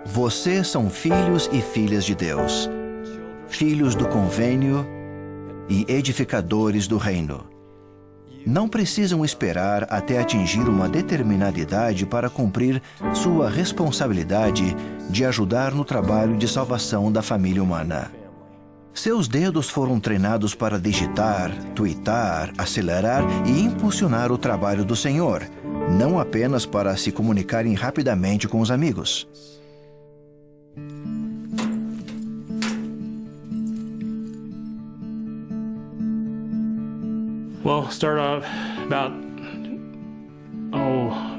Vocês são filhos e filhas de Deus, filhos do convênio e edificadores do reino. Não precisam esperar até atingir uma determinada idade para cumprir sua responsabilidade de ajudar no trabalho de salvação da família humana. Seus dedos foram treinados para digitar, tuitar, acelerar e impulsionar o trabalho do Senhor, não apenas para se comunicarem rapidamente com os amigos. Well, start out about,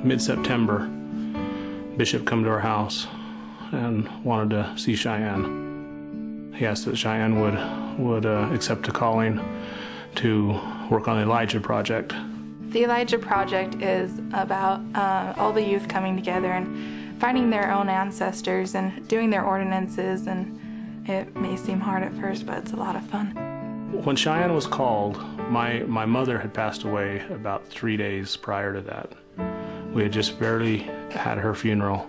mid-September. Bishop come to our house and wanted to see Cheyenne. He asked that Cheyenne would accept a calling to work on the Elijah Project. The Elijah Project is about all the youth coming together and finding their own ancestors and doing their ordinances, and it may seem hard at first, but it's a lot of fun. When Cheyenne was called, my mother had passed away about 3 days prior to that. We had just barely had her funeral.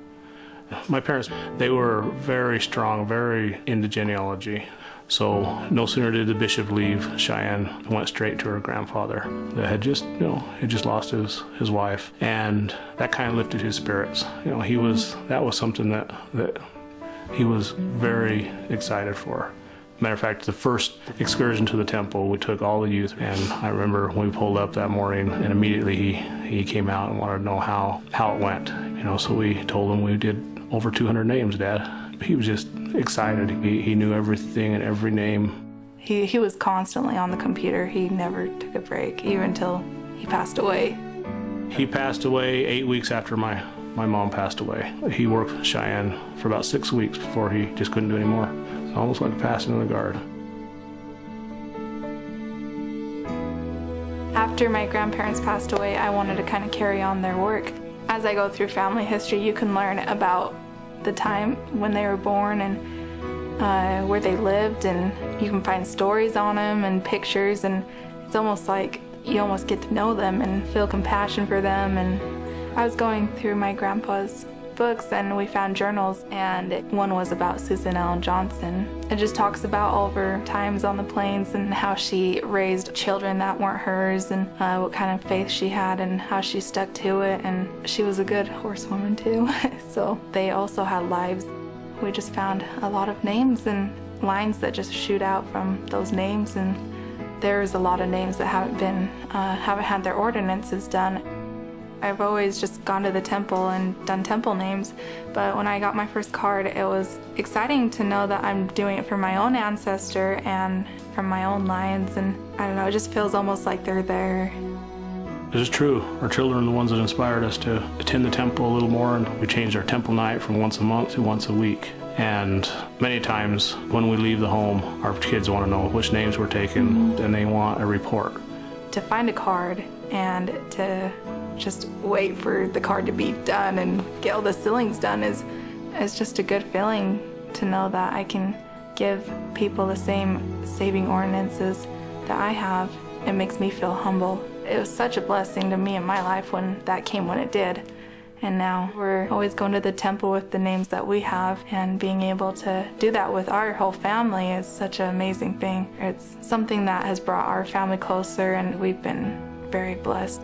My parents, they were very strong, very into genealogy. So no sooner did the bishop leave, Cheyenne went straight to her grandfather that had just, had just lost his wife. And that kind of lifted his spirits. That was something that he was very excited for. Matter of fact, the first excursion to the temple, we took all the youth, and I remember when we pulled up that morning, and immediately he came out and wanted to know how it went. So we told him we did over 200 names, Dad. He was just excited. He knew everything and every name. He was constantly on the computer. He never took a break, even until he passed away. He passed away 8 weeks after my mom passed away. He worked with Cheyenne for about 6 weeks before he just couldn't do anymore. Almost like a passing of the guard. After my grandparents passed away, I wanted to kind of carry on their work. As I go through family history, you can learn about the time when they were born and where they lived, and you can find stories on them and pictures, and it's almost like you almost get to know them and feel compassion for them. And I was going through my grandpa's books and we found journals, and one was about Susan Ellen Johnson. It just talks about all of her times on the plains and how she raised children that weren't hers, and what kind of faith she had and how she stuck to it. And she was a good horsewoman too. So they also had lives. We just found a lot of names and lines that just shoot out from those names, and there's a lot of names that haven't had their ordinances done. I've always just gone to the temple and done temple names, but when I got my first card, it was exciting to know that I'm doing it for my own ancestor and from my own lines, and I don't know, it just feels almost like they're there. This is true. Our children are the ones that inspired us to attend the temple a little more, and we changed our temple night from once a month to once a week. And many times when we leave the home, our kids want to know which names we're taking, and they want a report. To find a card and to just wait for the card to be done and get all the sealings done is just a good feeling to know that I can give people the same saving ordinances that I have. It makes me feel humble. It was such a blessing to me in my life when that came when it did. And now we're always going to the temple with the names that we have, and being able to do that with our whole family is such an amazing thing. It's something that has brought our family closer, and we've been very blessed.